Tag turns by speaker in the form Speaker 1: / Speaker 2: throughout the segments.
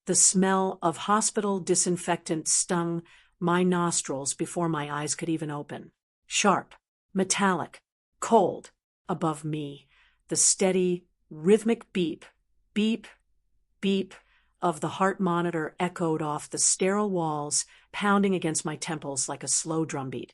Speaker 1: The smell of hospital disinfectant stung my nostrils before my eyes could even open. Sharp, metallic, cold. Above me, the steady, rhythmic beep, beep, beep of the heart monitor echoed off the sterile walls, pounding against my temples like a slow drumbeat.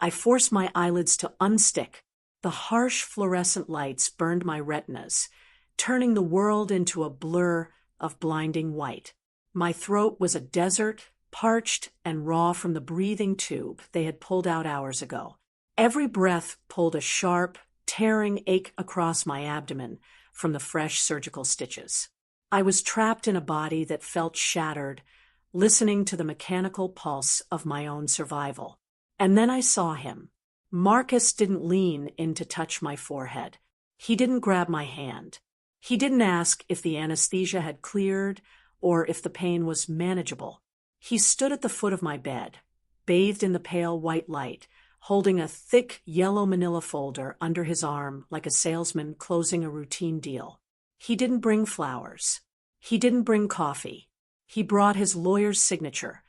Speaker 1: I forced my eyelids to unstick. The harsh fluorescent lights burned my retinas, turning the world into a blur of blinding white. My throat was a desert, parched and raw from the breathing tube they had pulled out hours ago. Every breath pulled a sharp, tearing ache across my abdomen from the fresh surgical stitches. I was trapped in a body that felt shattered, listening to the mechanical pulse of my own survival. And then I saw him. Marcus didn't lean in to touch my forehead. He didn't grab my hand. He didn't ask if the anesthesia had cleared or if the pain was manageable. He stood at the foot of my bed, bathed in the pale white light, holding a thick yellow manila folder under his arm like a salesman closing a routine deal. He didn't bring flowers. He didn't bring coffee. He brought his lawyer's signature,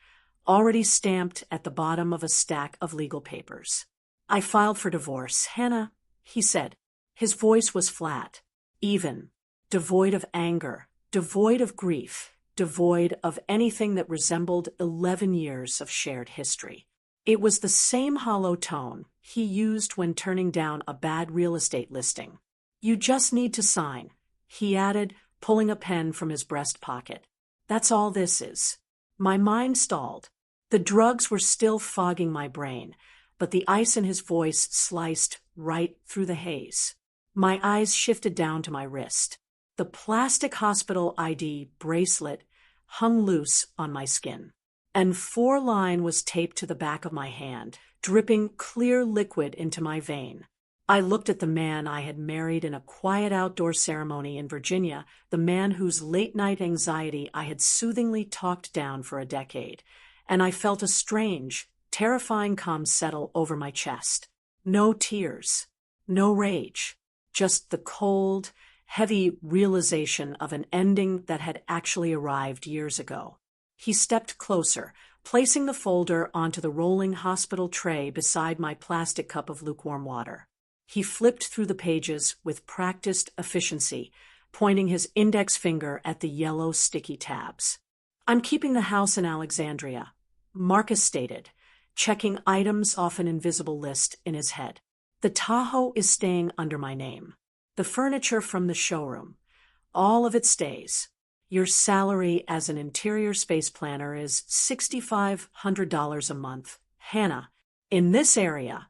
Speaker 1: already stamped at the bottom of a stack of legal papers. "I filed for divorce, Hannah," he said. His voice was flat, even, devoid of anger, devoid of grief, devoid of anything that resembled 11 years of shared history. It was the same hollow tone he used when turning down a bad real estate listing. "You just need to sign," he added, pulling a pen from his breast pocket. "That's all this is." My mind stalled. The drugs were still fogging my brain, but the ice in his voice sliced right through the haze. My eyes shifted down to my wrist. The plastic hospital ID bracelet hung loose on my skin. And 4-line was taped to the back of my hand, dripping clear liquid into my vein. I looked at the man I had married in a quiet outdoor ceremony in Virginia, the man whose late-night anxiety I had soothingly talked down for a decade, and I felt a strange, terrifying calm settle over my chest. No tears, no rage, just the cold, heavy realization of an ending that had actually arrived years ago. He stepped closer, placing the folder onto the rolling hospital tray beside my plastic cup of lukewarm water. He flipped through the pages with practiced efficiency, pointing his index finger at the yellow sticky tabs. "I'm keeping the house in Alexandria," Marcus stated, checking items off an invisible list in his head. "The Tahoe is staying under my name. The furniture from the showroom. All of it stays. Your salary as an interior space planner is $6,500 a month. Hannah, in this area,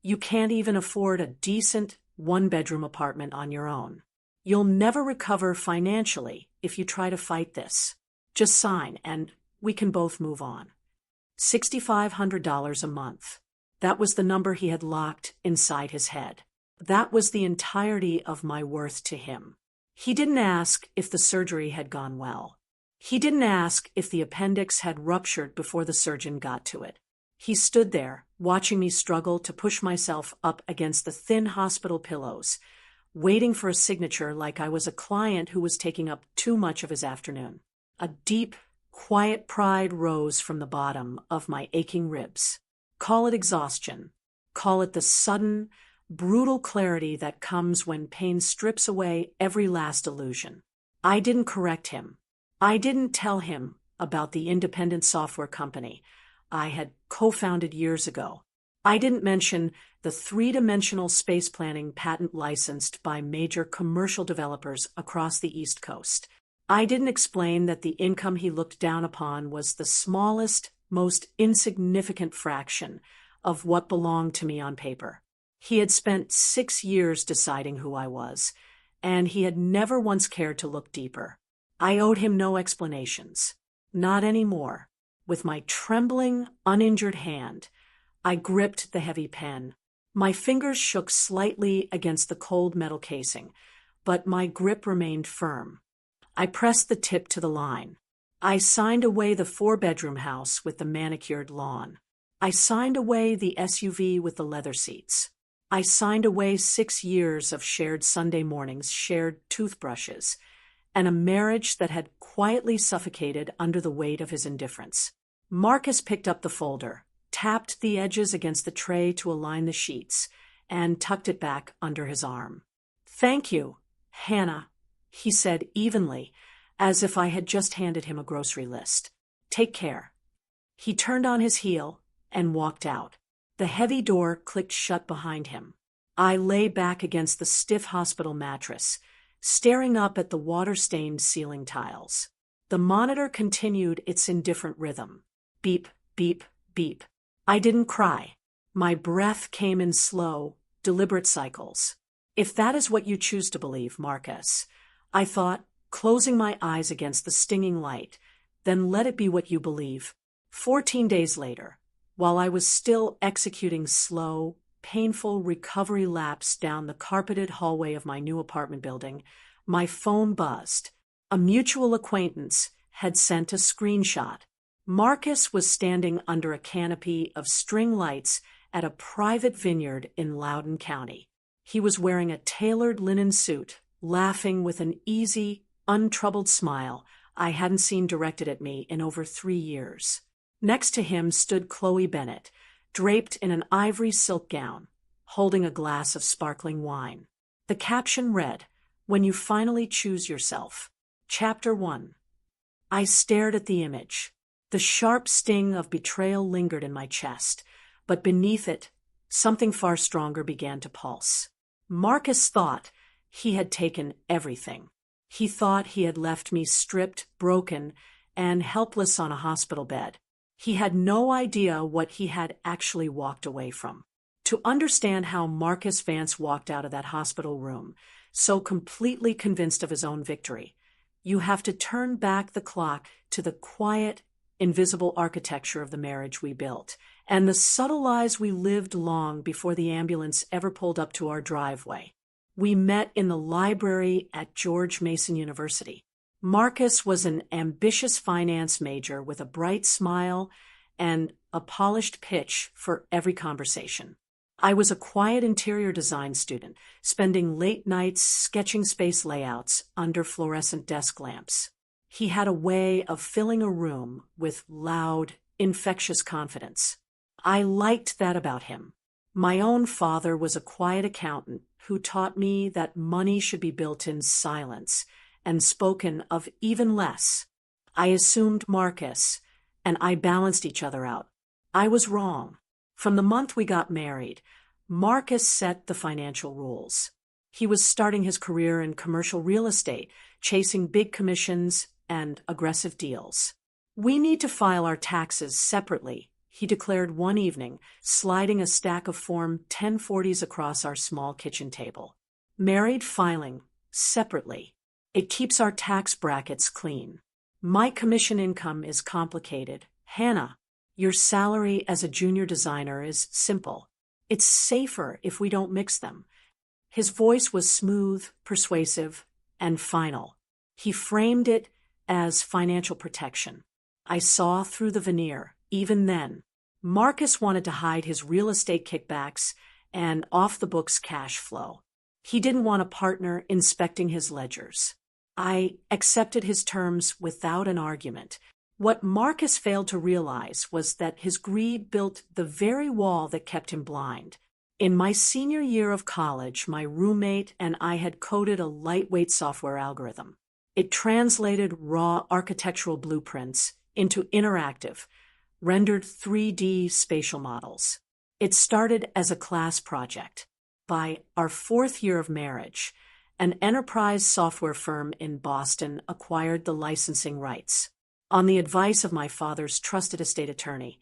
Speaker 1: you can't even afford a decent one-bedroom apartment on your own. You'll never recover financially if you try to fight this. Just sign, and we can both move on." $6,500 a month. That was the number he had locked inside his head. That was the entirety of my worth to him. He didn't ask if the surgery had gone well. He didn't ask if the appendix had ruptured before the surgeon got to it. He stood there, watching me struggle to push myself up against the thin hospital pillows, waiting for a signature like I was a client who was taking up too much of his afternoon. A deep, quiet pride rose from the bottom of my aching ribs. Call it exhaustion. Call it the sudden, brutal clarity that comes when pain strips away every last illusion. I didn't correct him. I didn't tell him about the independent software company I had co-founded years ago. I didn't mention the 3-dimensional space planning patent licensed by major commercial developers across the East Coast. I didn't explain that the income he looked down upon was the smallest, most insignificant fraction of what belonged to me on paper. He had spent 6 years deciding who I was, and he had never once cared to look deeper. I owed him no explanations. Not anymore. With my trembling, uninjured hand, I gripped the heavy pen. My fingers shook slightly against the cold metal casing, but my grip remained firm. I pressed the tip to the line. I signed away the 4-bedroom house with the manicured lawn. I signed away the SUV with the leather seats. I signed away 6 years of shared Sunday mornings, shared toothbrushes, and a marriage that had quietly suffocated under the weight of his indifference. Marcus picked up the folder, tapped the edges against the tray to align the sheets, and tucked it back under his arm. "Thank you, Hannah," he said evenly, as if I had just handed him a grocery list. "Take care." He turned on his heel and walked out. The heavy door clicked shut behind him. I lay back against the stiff hospital mattress, staring up at the water-stained ceiling tiles. The monitor continued its indifferent rhythm. Beep, beep, beep. I didn't cry. My breath came in slow, deliberate cycles. "If that is what you choose to believe, Marcus," I thought, closing my eyes against the stinging light, "then let it be what you believe." 14 days later, while I was still executing slow, painful recovery laps down the carpeted hallway of my new apartment building, my phone buzzed. A mutual acquaintance had sent a screenshot. Marcus was standing under a canopy of string lights at a private vineyard in Loudoun County. He was wearing a tailored linen suit, laughing with an easy, untroubled smile I hadn't seen directed at me in over 3 years. Next to him stood Chloe Bennett, draped in an ivory silk gown, holding a glass of sparkling wine. The caption read, "When you finally choose yourself." Chapter 1. I stared at the image. The sharp sting of betrayal lingered in my chest, but beneath it, something far stronger began to pulse. Marcus thought he had taken everything. He thought he had left me stripped, broken, and helpless on a hospital bed. He had no idea what he had actually walked away from. To understand how Marcus Vance walked out of that hospital room, so completely convinced of his own victory, you have to turn back the clock to the quiet, invisible architecture of the marriage we built, and the subtle lies we lived long before the ambulance ever pulled up to our driveway. We met in the library at George Mason University. Marcus was an ambitious finance major with a bright smile and a polished pitch for every conversation. I was a quiet interior design student, spending late nights sketching space layouts under fluorescent desk lamps. He had a way of filling a room with loud, infectious confidence. I liked that about him. My own father was a quiet accountant who taught me that money should be built in silence and spoken of even less. I assumed Marcus, and I balanced each other out. I was wrong. From the month we got married, Marcus set the financial rules. He was starting his career in commercial real estate, chasing big commissions and aggressive deals. "We need to file our taxes separately," he declared one evening, sliding a stack of Form 1040s across our small kitchen table. "Married filing separately. It keeps our tax brackets clean. My commission income is complicated. Hannah, your salary as a junior designer is simple. It's safer if we don't mix them." His voice was smooth, persuasive, and final. He framed it as financial protection. I saw through the veneer, even then. Marcus wanted to hide his real estate kickbacks and off-the-books cash flow. He didn't want a partner inspecting his ledgers. I accepted his terms without an argument. What Marcus failed to realize was that his greed built the very wall that kept him blind. In my senior year of college, my roommate and I had coded a lightweight software algorithm. It translated raw architectural blueprints into interactive, rendered 3D spatial models. It started as a class project. By our 4th year of marriage, an enterprise software firm in Boston acquired the licensing rights. On the advice of my father's trusted estate attorney,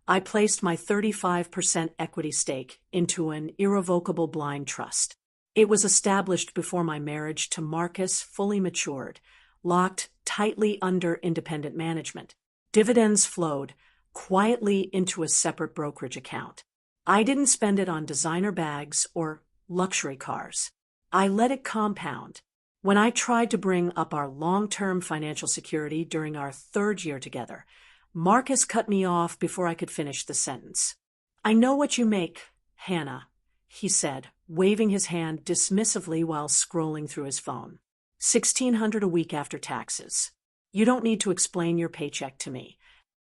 Speaker 1: I placed my 35% equity stake into an irrevocable blind trust. It was established before my marriage to Marcus fully matured, locked tightly under independent management. Dividends flowed quietly into a separate brokerage account. I didn't spend it on designer bags or luxury cars. I let it compound. When I tried to bring up our long-term financial security during our 3rd year together, Marcus cut me off before I could finish the sentence. "I know what you make, Hannah," he said, waving his hand dismissively while scrolling through his phone. $1,600 a week after taxes. You don't need to explain your paycheck to me.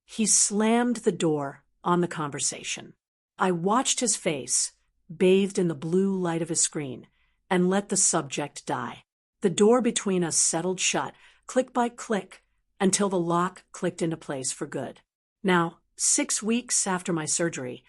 Speaker 1: He slammed the door on the conversation. I watched his face, bathed in the blue light of his screen, and let the subject die. The door between us settled shut, click by click, until the lock clicked into place for good. Now, 6 weeks after my surgery,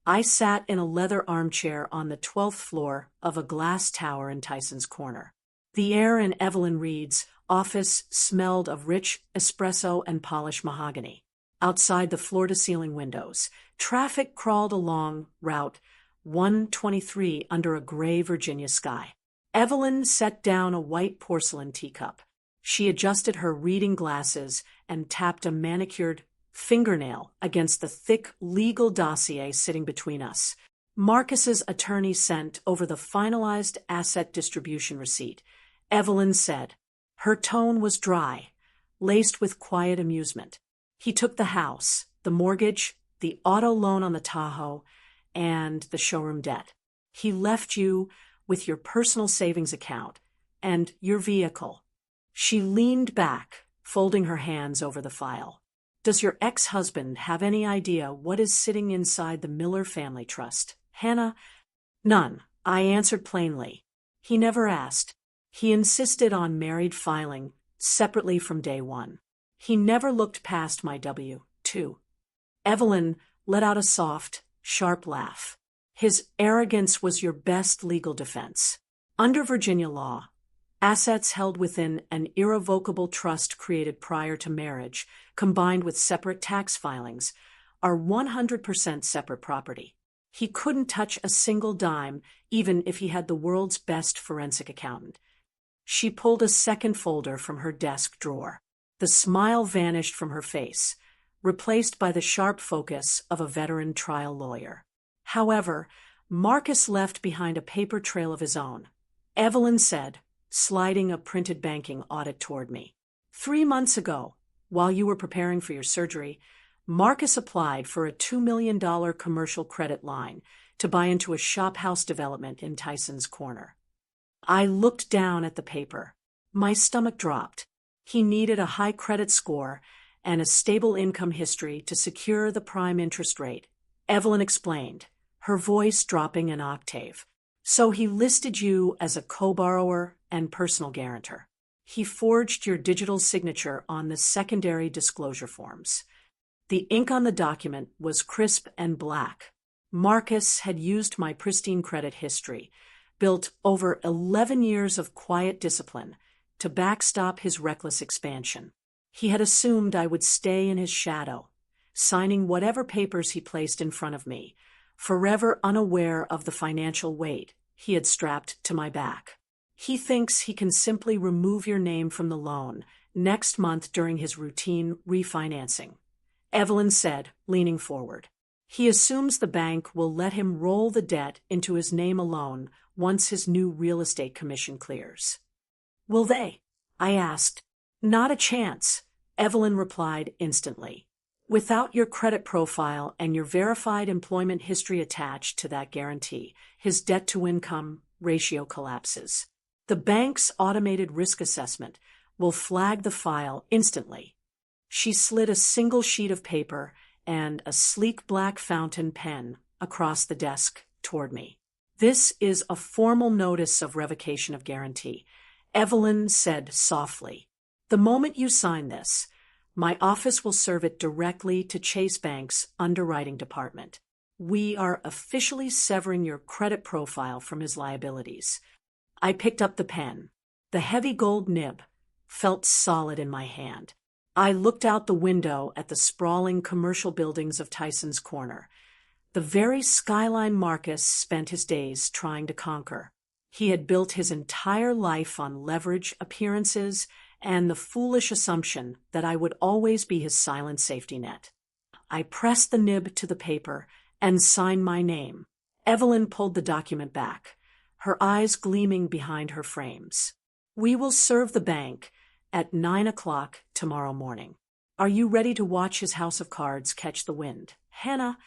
Speaker 1: I sat in a leather armchair on the 12th floor of a glass tower in Tyson's Corner. The air in Evelyn Reed's office smelled of rich espresso and polished mahogany. Outside the floor-to-ceiling windows, traffic crawled along Route 123 under a gray Virginia sky. Evelyn set down a white porcelain teacup. She adjusted her reading glasses and tapped a manicured fingernail against the thick legal dossier sitting between us. Marcus's attorney sent over the finalized asset distribution receipt. Evelyn said. Her tone was dry, laced with quiet amusement. He took the house, the mortgage, the auto loan on the Tahoe, and the showroom debt. He left you with your personal savings account and your vehicle. She leaned back, folding her hands over the file. Does your ex-husband have any idea what is sitting inside the Miller Family Trust? Hannah? None, I answered plainly. He never asked. He insisted on married filing separately from day one. He never looked past my W-2. Evelyn let out a soft, sharp laugh. His arrogance was your best legal defense. Under Virginia law, assets held within an irrevocable trust created prior to marriage, combined with separate tax filings, are 100% separate property. He couldn't touch a single dime, even if he had the world's best forensic accountant. She pulled a second folder from her desk drawer. The smile vanished from her face, replaced by the sharp focus of a veteran trial lawyer. However, Marcus left behind a paper trail of his own. Evelyn said, sliding a printed banking audit toward me. 3 months ago, while you were preparing for your surgery, Marcus applied for a $2 million commercial credit line to buy into a shophouse development in Tyson's Corner. I looked down at the paper. My stomach dropped. He needed a high credit score and a stable income history to secure the prime interest rate. Evelyn explained, her voice dropping an octave. So he listed you as a co-borrower and personal guarantor. He forged your digital signature on the secondary disclosure forms. The ink on the document was crisp and black. Marcus had used my pristine credit history, built over 11 years of quiet discipline, to backstop his reckless expansion. He had assumed I would stay in his shadow, signing whatever papers he placed in front of me, forever unaware of the financial weight he had strapped to my back. He thinks he can simply remove your name from the loan next month during his routine refinancing, Evelyn said, leaning forward. He assumes the bank will let him roll the debt into his name alone once his new real estate commission clears. Will they? I asked. Not a chance, Evelyn replied instantly. Without your credit profile and your verified employment history attached to that guarantee, his debt-to-income ratio collapses. The bank's automated risk assessment will flag the file instantly. She slid a single sheet of paper and a sleek black fountain pen across the desk toward me. This is a formal notice of revocation of guarantee, Evelyn said softly. The moment you sign this, my office will serve it directly to Chase Bank's underwriting department. We are officially severing your credit profile from his liabilities. I picked up the pen. The heavy gold nib felt solid in my hand. I looked out the window at the sprawling commercial buildings of Tyson's Corner, the very skyline Marcus spent his days trying to conquer. He had built his entire life on leverage, appearances, and the foolish assumption that I would always be his silent safety net. I pressed the nib to the paper and signed my name. Evelyn pulled the document back, her eyes gleaming behind her frames. We will serve the bank at 9 o'clock tomorrow morning. Are you ready to watch his house of cards catch the wind? Hannah,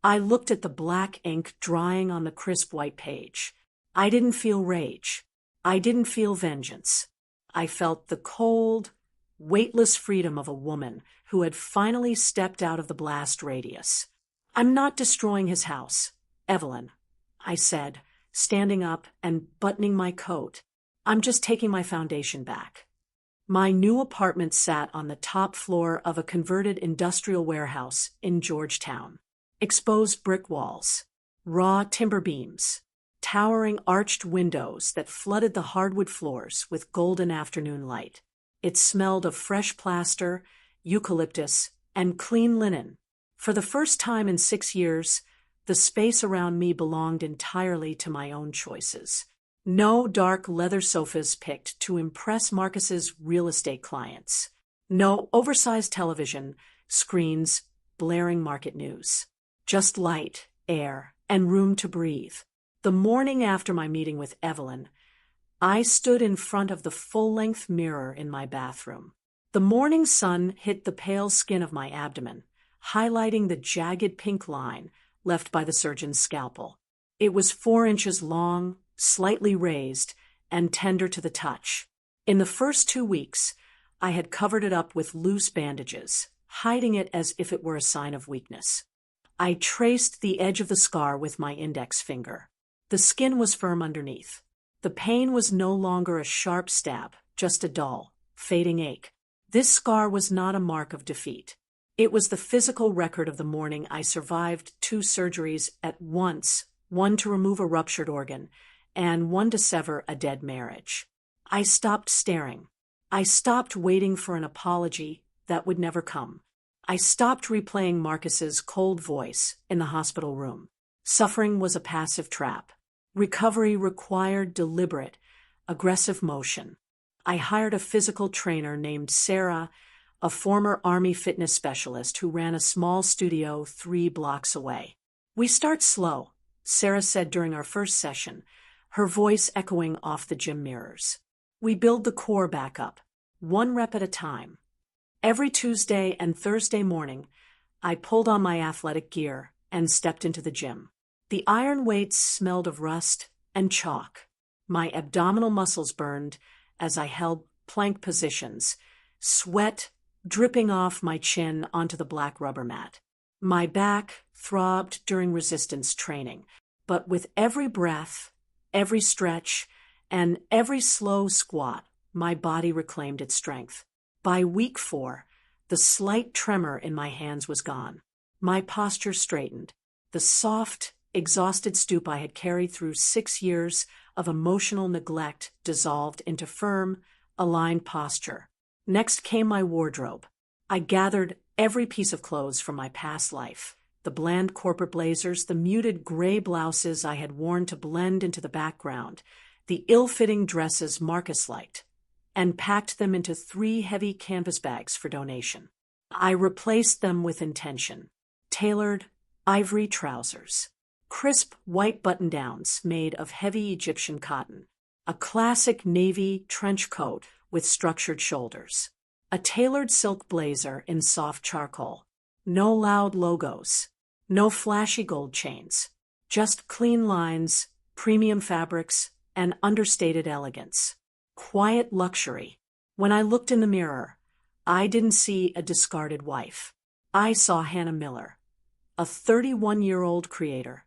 Speaker 1: I looked at the black ink drying on the crisp white page. I didn't feel rage. I didn't feel vengeance. I felt the cold, weightless freedom of a woman who had finally stepped out of the blast radius. "I'm not destroying his house, Evelyn," I said, standing up and buttoning my coat. "I'm just taking my foundation back." My new apartment sat on the top floor of a converted industrial warehouse in Georgetown. Exposed brick walls, raw timber beams, towering arched windows that flooded the hardwood floors with golden afternoon light. It smelled of fresh plaster, eucalyptus, and clean linen. For the first time in 6 years, the space around me belonged entirely to my own choices. No dark leather sofas picked to impress Marcus's real estate clients. No oversized television screens blaring market news. Just light, air, and room to breathe. The morning after my meeting with Evelyn, I stood in front of the full-length mirror in my bathroom. The morning sun hit the pale skin of my abdomen, highlighting the jagged pink line left by the surgeon's scalpel. It was 4 inches long, slightly raised, and tender to the touch. In the first 2 weeks, I had covered it up with loose bandages, hiding it as if it were a sign of weakness. I traced the edge of the scar with my index finger. The skin was firm underneath. The pain was no longer a sharp stab, just a dull, fading ache. This scar was not a mark of defeat. It was the physical record of the morning I survived 2 surgeries at once, one to remove a ruptured organ, and one to sever a dead marriage. I stopped staring. I stopped waiting for an apology that would never come. I stopped replaying Marcus's cold voice in the hospital room. Suffering was a passive trap. Recovery required deliberate, aggressive motion. I hired a physical trainer named Sarah, a former Army fitness specialist who ran a small studio 3 blocks away. "We start slow," Sarah said during our first session, her voice echoing off the gym mirrors. "We build the core back up, 1 rep at a time." Every Tuesday and Thursday morning, I pulled on my athletic gear and stepped into the gym. The iron weights smelled of rust and chalk. My abdominal muscles burned as I held plank positions, sweat dripping off my chin onto the black rubber mat. My back throbbed during resistance training, but with every breath, every stretch, and every slow squat, my body reclaimed its strength. By week 4, the slight tremor in my hands was gone. My posture straightened. The soft, exhausted stoop I had carried through 6 years of emotional neglect dissolved into firm, aligned posture. Next came my wardrobe. I gathered every piece of clothes from my past life, the bland corporate blazers, the muted gray blouses I had worn to blend into the background, the ill-fitting dresses Marcus liked, and packed them into 3 heavy canvas bags for donation. I replaced them with intention. Tailored, ivory trousers, crisp white button-downs made of heavy Egyptian cotton, a classic navy trench coat with structured shoulders, a tailored silk blazer in soft charcoal. No loud logos, no flashy gold chains, just clean lines, premium fabrics, and understated elegance. Quiet luxury. When I looked in the mirror, I didn't see a discarded wife. I saw Hannah Miller, a 31-year-old creator,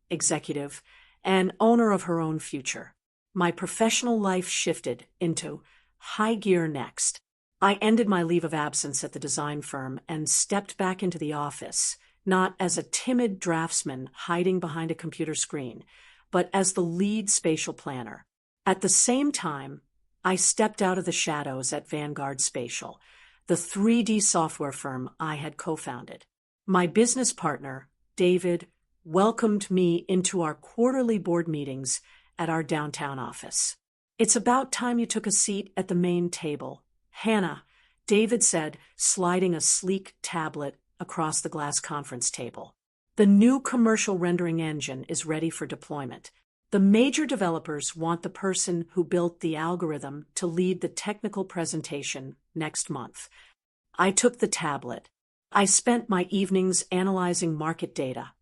Speaker 1: executive, and owner of her own future. My professional life shifted into high gear next. I ended my leave of absence at the design firm and stepped back into the office, not as a timid draftsman hiding behind a computer screen, but as the lead spatial planner. At the same time, I stepped out of the shadows at Vanguard Spatial, the 3D software firm I had co-founded. My business partner, David, welcomed me into our quarterly board meetings at our downtown office. "It's about time you took a seat at the main table, Hannah," David said, sliding a sleek tablet across the glass conference table. "The new commercial rendering engine is ready for deployment. The major developers want the person who built the algorithm to lead the technical presentation next month." I took the tablet. I spent my evenings analyzing market data,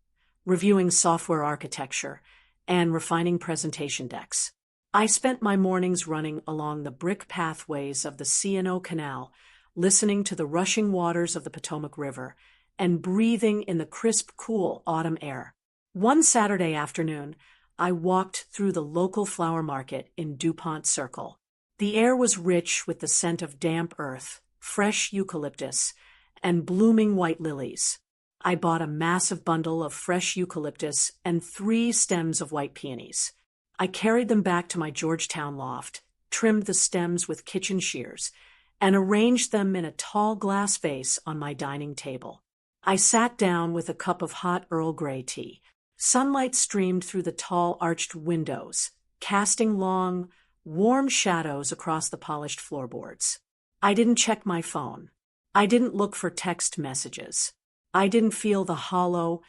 Speaker 1: reviewing software architecture, and refining presentation decks. I spent my mornings running along the brick pathways of the C&O Canal, listening to the rushing waters of the Potomac River, and breathing in the crisp, cool autumn air. One Saturday afternoon, I walked through the local flower market in DuPont Circle. The air was rich with the scent of damp earth, fresh eucalyptus, and blooming white lilies. I bought a massive bundle of fresh eucalyptus and 3 stems of white peonies. I carried them back to my Georgetown loft, trimmed the stems with kitchen shears, and arranged them in a tall glass vase on my dining table. I sat down with a cup of hot Earl Grey tea. Sunlight streamed through the tall arched windows, casting long, warm shadows across the polished floorboards. I didn't check my phone. I didn't look for text messages. I didn't feel the hollow,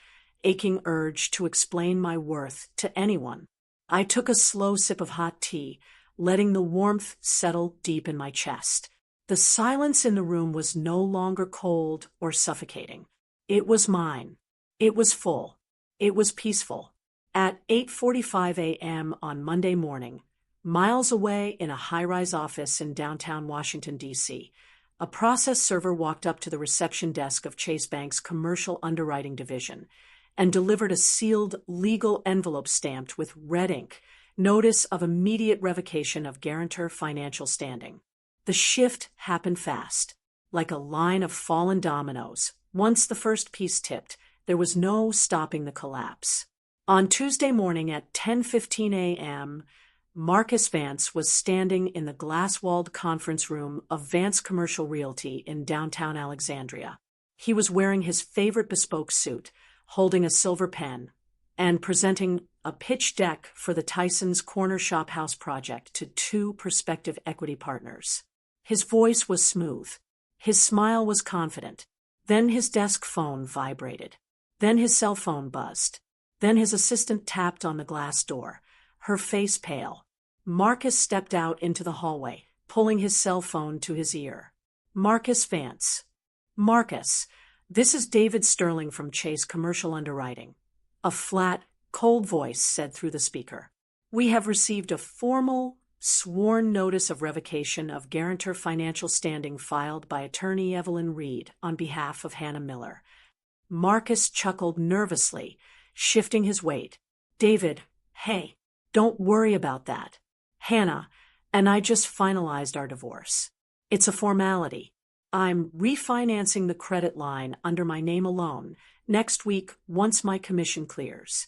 Speaker 1: aching urge to explain my worth to anyone. I took a slow sip of hot tea, letting the warmth settle deep in my chest. The silence in the room was no longer cold or suffocating. It was mine. It was full. It was peaceful. At 8:45 a.m. on Monday morning, miles away in a high-rise office in downtown Washington, D.C., a process server walked up to the reception desk of Chase Bank's commercial underwriting division and delivered a sealed legal envelope stamped with red ink, notice of immediate revocation of guarantor financial standing. The shift happened fast, like a line of fallen dominoes. Once the first piece tipped, there was no stopping the collapse. On Tuesday morning at 10:15 a.m., Marcus Vance was standing in the glass-walled conference room of Vance Commercial Realty in downtown Alexandria. He was wearing his favorite bespoke suit, holding a silver pen, and presenting a pitch deck for the Tysons Corner Shop House project to 2 prospective equity partners. His voice was smooth. His smile was confident. Then his desk phone vibrated. Then his cell phone buzzed. Then his assistant tapped on the glass door, her face pale. Marcus stepped out into the hallway, pulling his cell phone to his ear. Marcus Vance. Marcus, this is David Sterling from Chase Commercial Underwriting. A flat, cold voice said through the speaker. We have received a formal, sworn notice of revocation of guarantor financial standing filed by attorney Evelyn Reed on behalf of Hannah Miller. Marcus chuckled nervously, shifting his weight. David, hey, don't worry about that. Hannah and I just finalized our divorce. It's a formality. I'm refinancing the credit line under my name alone next week once my commission clears.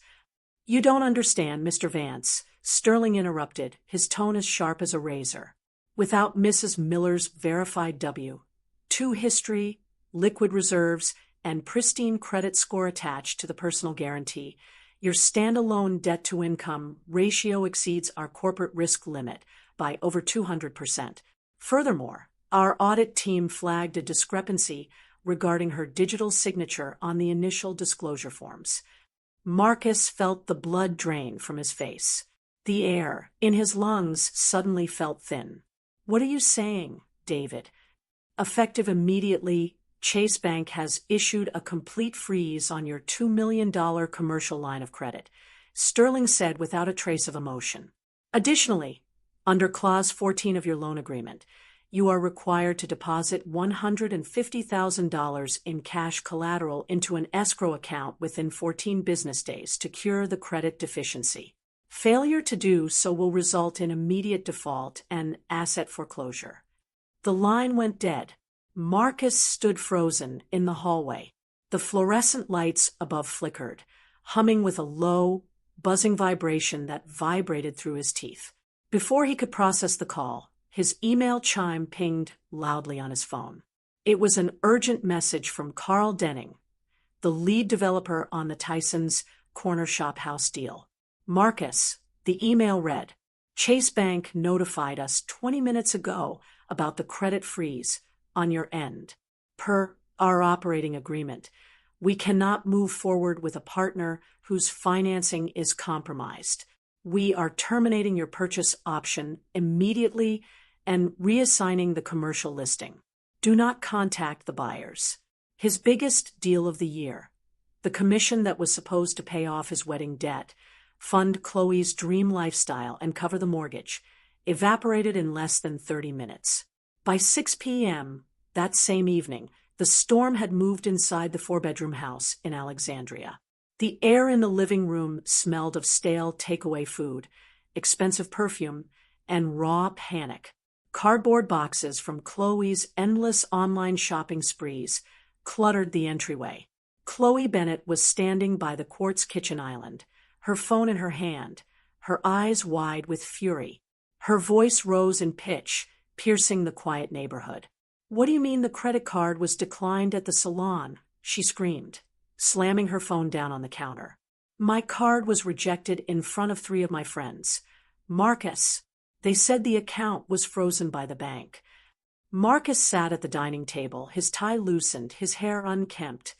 Speaker 1: You don't understand, Mr. Vance, Sterling interrupted, his tone as sharp as a razor. Without Mrs. Miller's verified W-2 history, liquid reserves, and pristine credit score attached to the personal guarantee, your standalone debt-to-income ratio exceeds our corporate risk limit by over 200%. Furthermore, our audit team flagged a discrepancy regarding her digital signature on the initial disclosure forms. Marcus felt the blood drain from his face. The air in his lungs suddenly felt thin. What are you saying, David? Effective immediately, Chase Bank has issued a complete freeze on your $2 million commercial line of credit, Sterling said without a trace of emotion. Additionally, under Clause 14 of your loan agreement, you are required to deposit $150,000 in cash collateral into an escrow account within 14 business days to cure the credit deficiency. Failure to do so will result in immediate default and asset foreclosure. The line went dead. Marcus stood frozen in the hallway. The fluorescent lights above flickered, humming with a low, buzzing vibration that vibrated through his teeth. Before he could process the call, his email chime pinged loudly on his phone. It was an urgent message from Carl Denning, the lead developer on the Tysons Corner Shop House deal. Marcus, the email read, Chase Bank notified us 20 minutes ago about the credit freeze on your end. Per our operating agreement, we cannot move forward with a partner whose financing is compromised. We are terminating your purchase option immediately and reassigning the commercial listing. Do not contact the buyers. His biggest deal of the year, the commission that was supposed to pay off his wedding debt, fund Chloe's dream lifestyle, and cover the mortgage, evaporated in less than 30 minutes. By 6 p.m. that same evening, the storm had moved inside the four-bedroom house in Alexandria. The air in the living room smelled of stale takeaway food, expensive perfume, and raw panic. Cardboard boxes from Chloe's endless online shopping sprees cluttered the entryway. Chloe Bennett was standing by the quartz kitchen island, her phone in her hand, her eyes wide with fury. Her voice rose in pitch, piercing the quiet neighborhood. "What do you mean the credit card was declined at the salon?" she screamed, slamming her phone down on the counter. "My card was rejected in front of 3 of my friends. Marcus. They said the account was frozen by the bank." Marcus sat at the dining table, his tie loosened, his hair unkempt,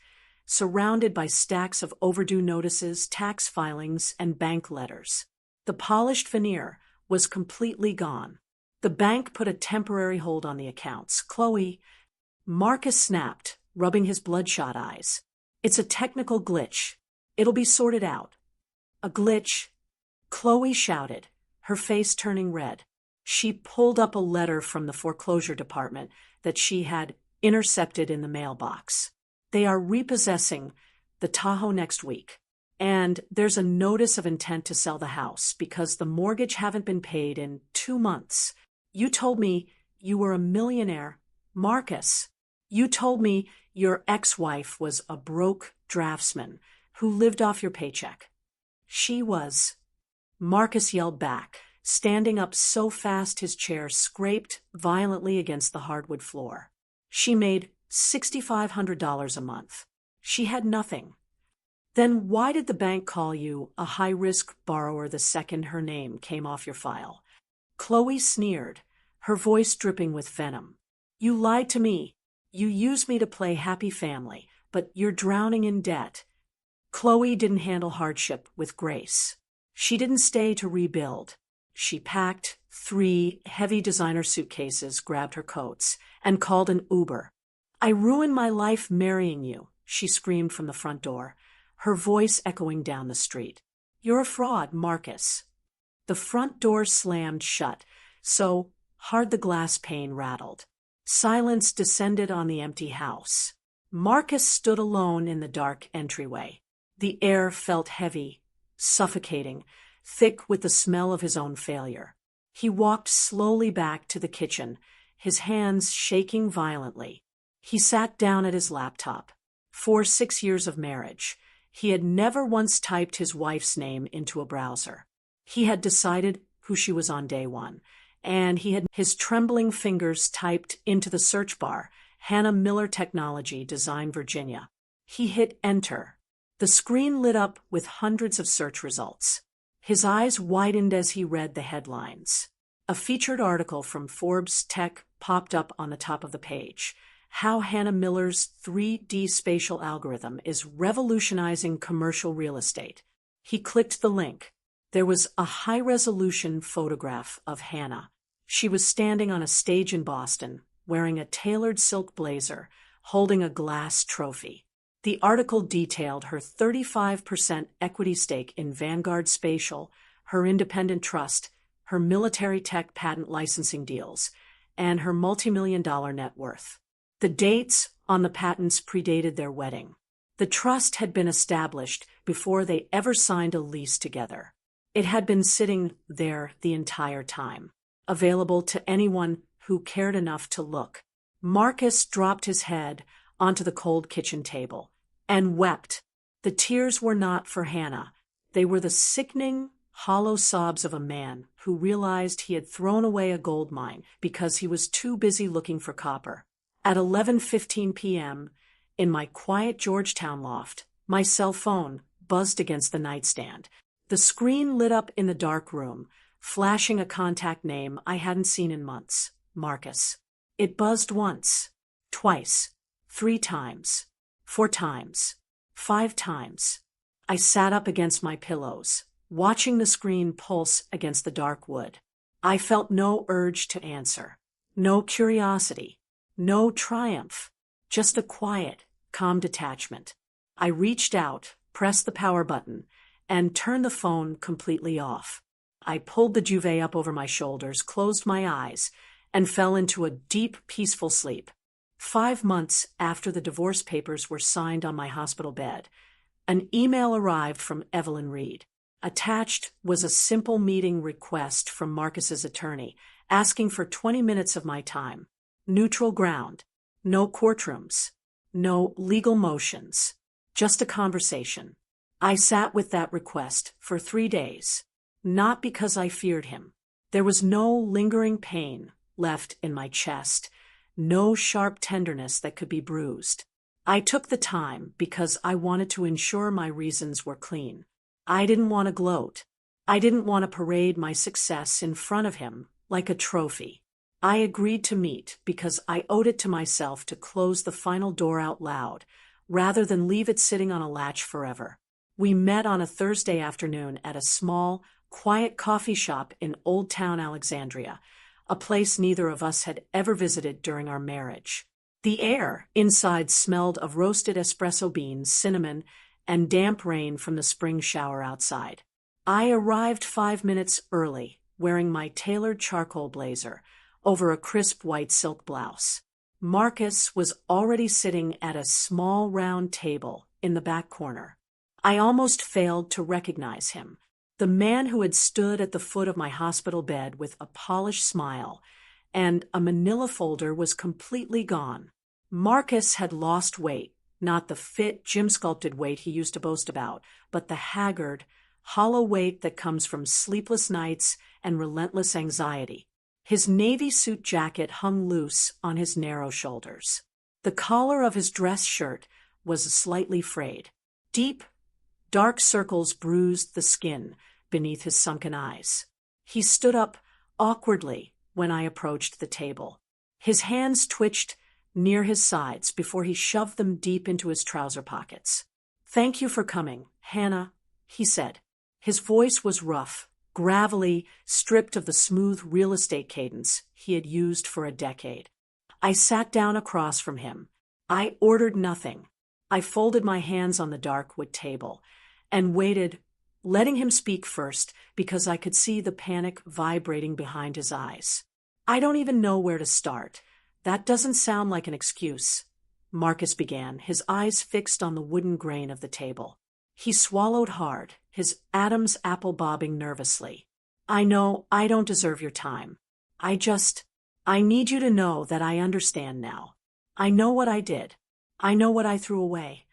Speaker 1: surrounded by stacks of overdue notices, tax filings, and bank letters. The polished veneer was completely gone. The bank put a temporary hold on the accounts. "Chloe," Marcus snapped, rubbing his bloodshot eyes. "It's a technical glitch. It'll be sorted out." "A glitch?" Chloe shouted, her face turning red. She pulled up a letter from the foreclosure department that she had intercepted in the mailbox. "They are repossessing the Tahoe next week. And there's a notice of intent to sell the house because the mortgage haven't been paid in 2 months. You told me you were a millionaire, Marcus. You told me your ex-wife was a broke draftsman who lived off your paycheck." "She was," Marcus yelled back, standing up so fast his chair scraped violently against the hardwood floor. "She made $6,500 a month. She had nothing." "Then why did the bank call you a high-risk borrower the second her name came off your file?" Chloe sneered, her voice dripping with venom. "You lied to me. You used me to play happy family, but you're drowning in debt." Chloe didn't handle hardship with grace. She didn't stay to rebuild. She packed 3 heavy designer suitcases, grabbed her coats, and called an Uber. "I ruined my life marrying you," she screamed from the front door, her voice echoing down the street. "You're a fraud, Marcus." The front door slammed shut, so hard the glass pane rattled. Silence descended on the empty house. Marcus stood alone in the dark entryway. The air felt heavy, suffocating, thick with the smell of his own failure. He walked slowly back to the kitchen, his hands shaking violently. He sat down at his laptop. For 6 years of marriage, he had never once typed his wife's name into a browser. He had decided who she was on day one, and his trembling fingers typed into the search bar, "Hannah Miller Technology, Design, Virginia." He hit enter. The screen lit up with hundreds of search results. His eyes widened as he read the headlines. A featured article from Forbes Tech popped up on the top of the page. "How Hannah Miller's 3D spatial algorithm is revolutionizing commercial real estate." He clicked the link. There was a high-resolution photograph of Hannah. She was standing on a stage in Boston, wearing a tailored silk blazer, holding a glass trophy. The article detailed her 35% equity stake in Vanguard Spatial, her independent trust, her military tech patent licensing deals, and her multimillion-dollar net worth. The dates on the patents predated their wedding. The trust had been established before they ever signed a lease together. It had been sitting there the entire time, available to anyone who cared enough to look. Marcus dropped his head onto the cold kitchen table and wept. The tears were not for Hannah. They were the sickening, hollow sobs of a man who realized he had thrown away a gold mine because he was too busy looking for copper. At 11:15 p.m., in my quiet Georgetown loft, my cell phone buzzed against the nightstand. The screen lit up in the dark room, flashing a contact name I hadn't seen in months: Marcus. It buzzed once, twice, 3 times, 4 times, 5 times. I sat up against my pillows, watching the screen pulse against the dark wood. I felt no urge to answer, no curiosity, no triumph, just a quiet, calm detachment. I reached out, pressed the power button, and turned the phone completely off. I pulled the duvet up over my shoulders, closed my eyes, and fell into a deep, peaceful sleep. 5 months after the divorce papers were signed on my hospital bed, an email arrived from Evelyn Reed. Attached was a simple meeting request from Marcus's attorney, asking for 20 minutes of my time. Neutral ground. No courtrooms. No legal motions. Just a conversation. I sat with that request for 3 days. Not because I feared him. There was no lingering pain left in my chest, no sharp tenderness that could be bruised. I took the time because I wanted to ensure my reasons were clean. I didn't want to gloat. I didn't want to parade my success in front of him like a trophy. I agreed to meet because I owed it to myself to close the final door out loud, rather than leave it sitting on a latch forever. We met on a Thursday afternoon at a small, quiet coffee shop in Old Town Alexandria, a place neither of us had ever visited during our marriage. The air inside smelled of roasted espresso beans, cinnamon, and damp rain from the spring shower outside. I arrived 5 minutes early, wearing my tailored charcoal blazer over a crisp white silk blouse. Marcus was already sitting at a small round table in the back corner. I almost failed to recognize him. The man who had stood at the foot of my hospital bed with a polished smile and a manila folder was completely gone. Marcus had lost weight, not the fit, gym-sculpted weight he used to boast about, but the haggard, hollow weight that comes from sleepless nights and relentless anxiety. His navy suit jacket hung loose on his narrow shoulders. The collar of his dress shirt was slightly frayed. Deep, dark circles bruised the skin beneath his sunken eyes. He stood up awkwardly when I approached the table. His hands twitched near his sides before he shoved them deep into his trouser pockets. "Thank you for coming, Hannah," he said. His voice was rough, gravelly, stripped of the smooth real estate cadence he had used for a decade. I sat down across from him. I ordered nothing. I folded my hands on the dark wood table and waited, letting him speak first because I could see the panic vibrating behind his eyes. "I don't even know where to start. That doesn't sound like an excuse," Marcus began, his eyes fixed on the wooden grain of the table. He swallowed hard, his Adam's apple bobbing nervously. "I know I don't deserve your time. I need you to know that I understand now. I know what I did. I know what I threw away."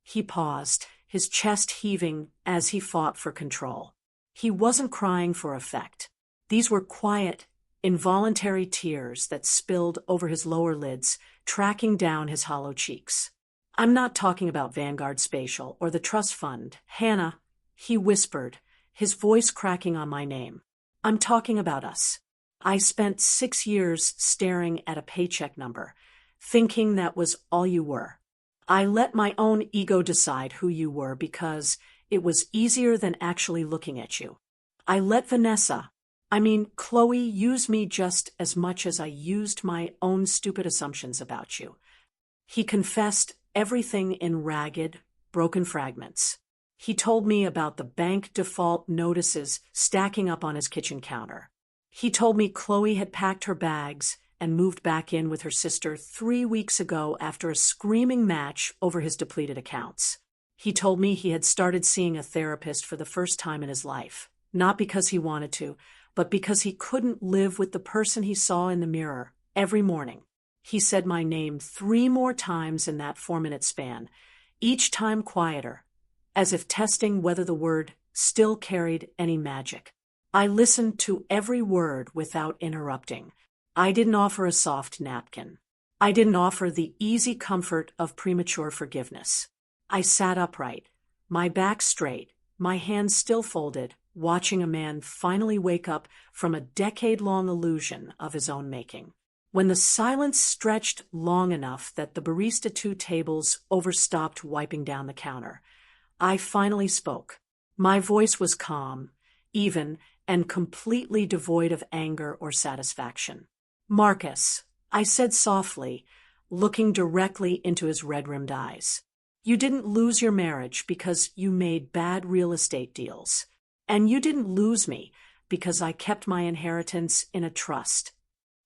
Speaker 1: He paused, his chest heaving as he fought for control. He wasn't crying for effect. These were quiet, involuntary tears that spilled over his lower lids, tracking down his hollow cheeks. "I'm not talking about Vanguard Spatial or the trust fund, Hannah," he whispered, his voice cracking on my name. "I'm talking about us. I spent 6 years staring at a paycheck number, thinking that was all you were. I let my own ego decide who you were because it was easier than actually looking at you. I let Chloe use me just as much as I used my own stupid assumptions about you." He confessed everything in ragged, broken fragments. He told me about the bank default notices stacking up on his kitchen counter. He told me Chloe had packed her bags and moved back in with her sister 3 weeks ago after a screaming match over his depleted accounts. He told me he had started seeing a therapist for the first time in his life, not because he wanted to, but because he couldn't live with the person he saw in the mirror every morning. He said my name 3 more times in that 4-minute span, each time quieter, as if testing whether the word still carried any magic. I listened to every word without interrupting. I didn't offer a soft napkin. I didn't offer the easy comfort of premature forgiveness. I sat upright, my back straight, my hands still folded, watching a man finally wake up from a decade-long illusion of his own making. When the silence stretched long enough that the barista 2 tables overstopped wiping down the counter, I finally spoke. My voice was calm, even, and completely devoid of anger or satisfaction. "Marcus," I said softly, looking directly into his red-rimmed eyes. You didn't lose your marriage because you made bad real estate deals. And you didn't lose me because I kept my inheritance in a trust.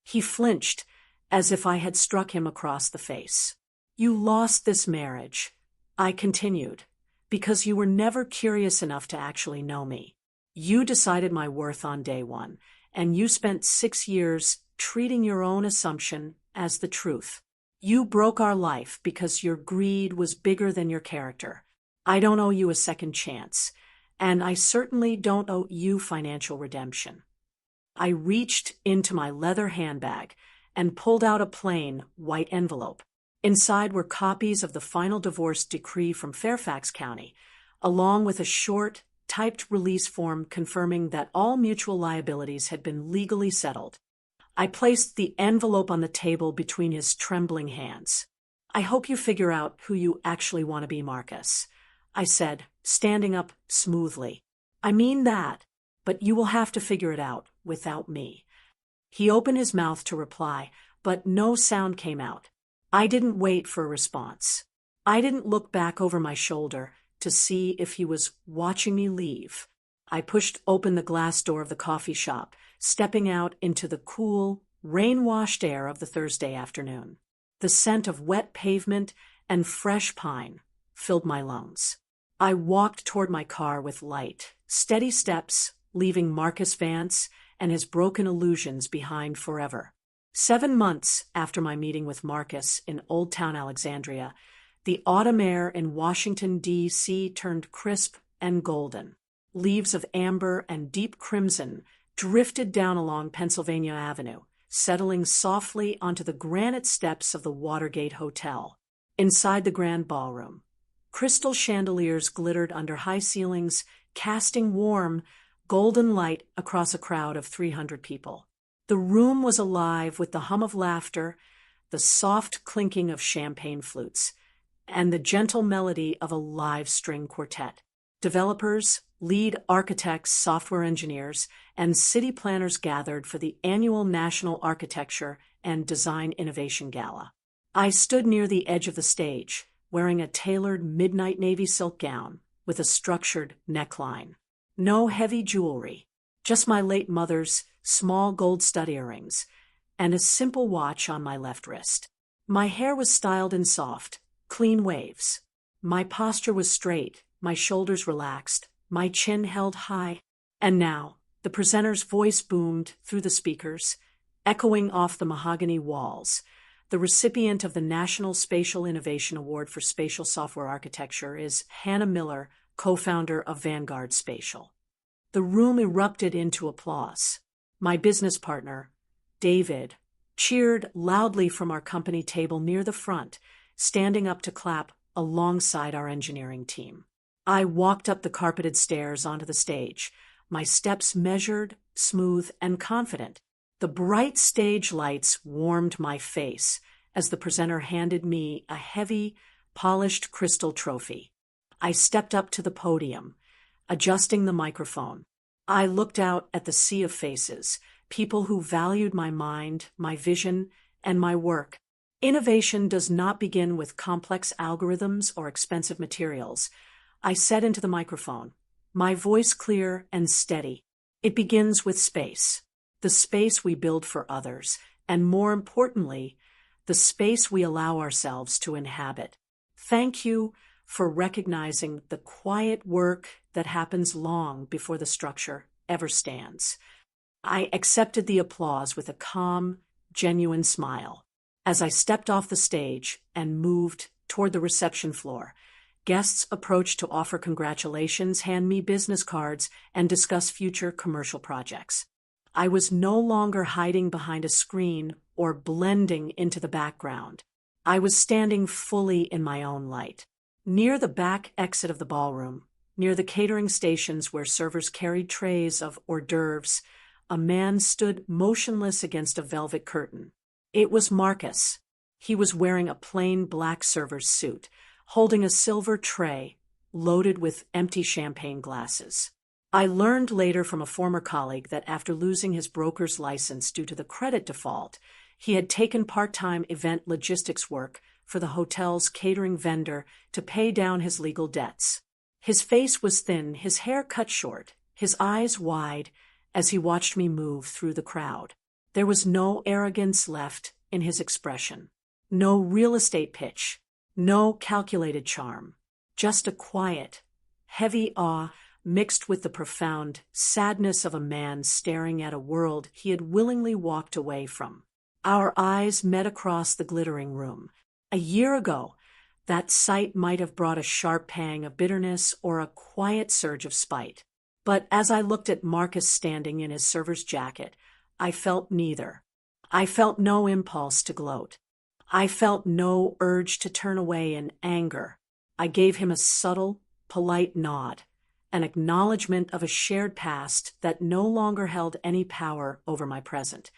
Speaker 1: He flinched, as if I had struck him across the face. You lost this marriage, I continued, because you were never curious enough to actually know me. You decided my worth on day one, and you spent 6 years treating your own assumption as the truth. You broke our life because your greed was bigger than your character. I don't owe you a second chance, and I certainly don't owe you financial redemption. I reached into my leather handbag and pulled out a plain, white envelope. Inside were copies of the final divorce decree from Fairfax County, along with a short, typed release form confirming that all mutual liabilities had been legally settled. I placed the envelope on the table between his trembling hands. I hope you figure out who you actually want to be, Marcus, I said, standing up smoothly. I mean that, but you will have to figure it out without me. He opened his mouth to reply, but no sound came out. I didn't wait for a response. I didn't look back over my shoulder to see if he was watching me leave. I pushed open the glass door of the coffee shop, stepping out into the cool, rain-washed air of the Thursday afternoon. The scent of wet pavement and fresh pine filled my lungs. I walked toward my car with light, steady steps, leaving Marcus Vance and his broken illusions behind forever. 7 months after my meeting with Marcus in Old Town Alexandria, the autumn air in Washington, D.C. turned crisp and golden. Leaves of amber and deep crimson drifted down along Pennsylvania Avenue, settling softly onto the granite steps of the Watergate Hotel. Inside the grand ballroom, crystal chandeliers glittered under high ceilings, casting warm, golden light across a crowd of 300 people. The room was alive with the hum of laughter, the soft clinking of champagne flutes, and the gentle melody of a live string quartet. Developers, lead architects, software engineers, and city planners gathered for the annual National Architecture and Design Innovation Gala. I stood near the edge of the stage, wearing a tailored midnight navy silk gown with a structured neckline. No heavy jewelry, just my late mother's small gold stud earrings and a simple watch on my left wrist. My hair was styled in soft, clean waves. My posture was straight, my shoulders relaxed, my chin held high. And now, the presenter's voice boomed through the speakers, echoing off the mahogany walls. The recipient of the National Spatial Innovation Award for Spatial Software Architecture is Hannah Miller, co-founder of Vanguard Spatial. The room erupted into applause. My business partner, David, cheered loudly from our company table near the front, standing up to clap alongside our engineering team. I walked up the carpeted stairs onto the stage, my steps measured, smooth, and confident. The bright stage lights warmed my face as the presenter handed me a heavy, polished crystal trophy. I stepped up to the podium, adjusting the microphone. I looked out at the sea of faces, people who valued my mind, my vision, and my work. Innovation does not begin with complex algorithms or expensive materials. I said into the microphone, my voice clear and steady. It begins with space, the space we build for others, and more importantly, the space we allow ourselves to inhabit. Thank you for recognizing the quiet work that happens long before the structure ever stands. I accepted the applause with a calm, genuine smile. As I stepped off the stage and moved toward the reception floor, guests approached to offer congratulations, hand me business cards, and discuss future commercial projects. I was no longer hiding behind a screen or blending into the background. I was standing fully in my own light. Near the back exit of the ballroom, near the catering stations where servers carried trays of hors d'oeuvres, a man stood motionless against a velvet curtain. It was Marcus. He was wearing a plain black server's suit, holding a silver tray loaded with empty champagne glasses. I learned later from a former colleague that after losing his broker's license due to the credit default, he had taken part-time event logistics work for the hotel's catering vendor to pay down his legal debts. His face was thin, his hair cut short, his eyes wide as he watched me move through the crowd. There was no arrogance left in his expression, no real estate pitch, no calculated charm, just a quiet, heavy awe mixed with the profound sadness of a man staring at a world he had willingly walked away from. Our eyes met across the glittering room. A year ago, that sight might have brought a sharp pang of bitterness or a quiet surge of spite. But as I looked at Marcus standing in his server's jacket, I felt neither. I felt no impulse to gloat. I felt no urge to turn away in anger. I gave him a subtle, polite nod, an acknowledgement of a shared past that no longer held any power over my present,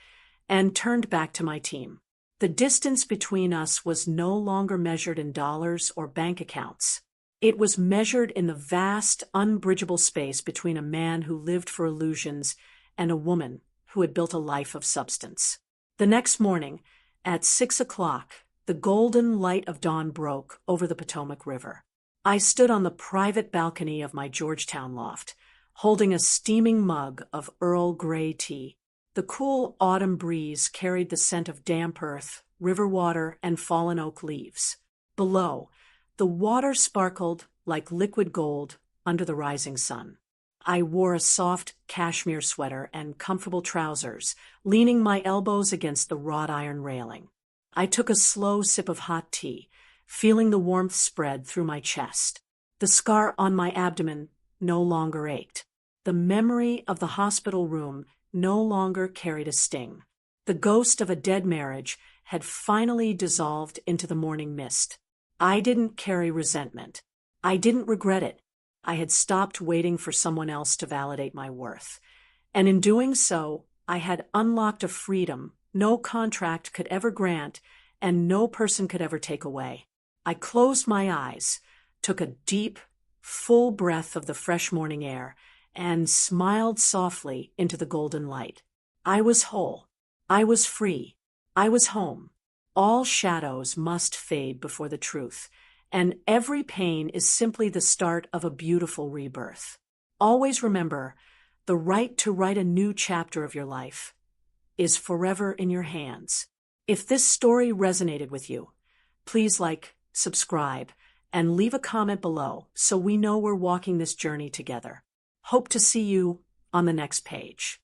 Speaker 1: and turned back to my team. The distance between us was no longer measured in dollars or bank accounts. It was measured in the vast, unbridgeable space between a man who lived for illusions and a woman who had built a life of substance. The next morning, at 6 o'clock, the golden light of dawn broke over the Potomac River. I stood on the private balcony of my Georgetown loft, holding a steaming mug of Earl Grey tea. The cool autumn breeze carried the scent of damp earth, river water, and fallen oak leaves. Below, the water sparkled like liquid gold under the rising sun. I wore a soft cashmere sweater and comfortable trousers, leaning my elbows against the wrought iron railing. I took a slow sip of hot tea, feeling the warmth spread through my chest. The scar on my abdomen no longer ached. The memory of the hospital room no longer carried a sting. The ghost of a dead marriage had finally dissolved into the morning mist. I didn't carry resentment. I didn't regret it. I had stopped waiting for someone else to validate my worth. And in doing so, I had unlocked a freedom no contract could ever grant and no person could ever take away. I closed my eyes, took a deep, full breath of the fresh morning air, and smiled softly into the golden light. I was whole. I was free. I was home. All shadows must fade before the truth, and every pain is simply the start of a beautiful rebirth. Always remember, the right to write a new chapter of your life is forever in your hands. If this story resonated with you, please like, subscribe, and leave a comment below so we know we're walking this journey together. Hope to see you on the next page.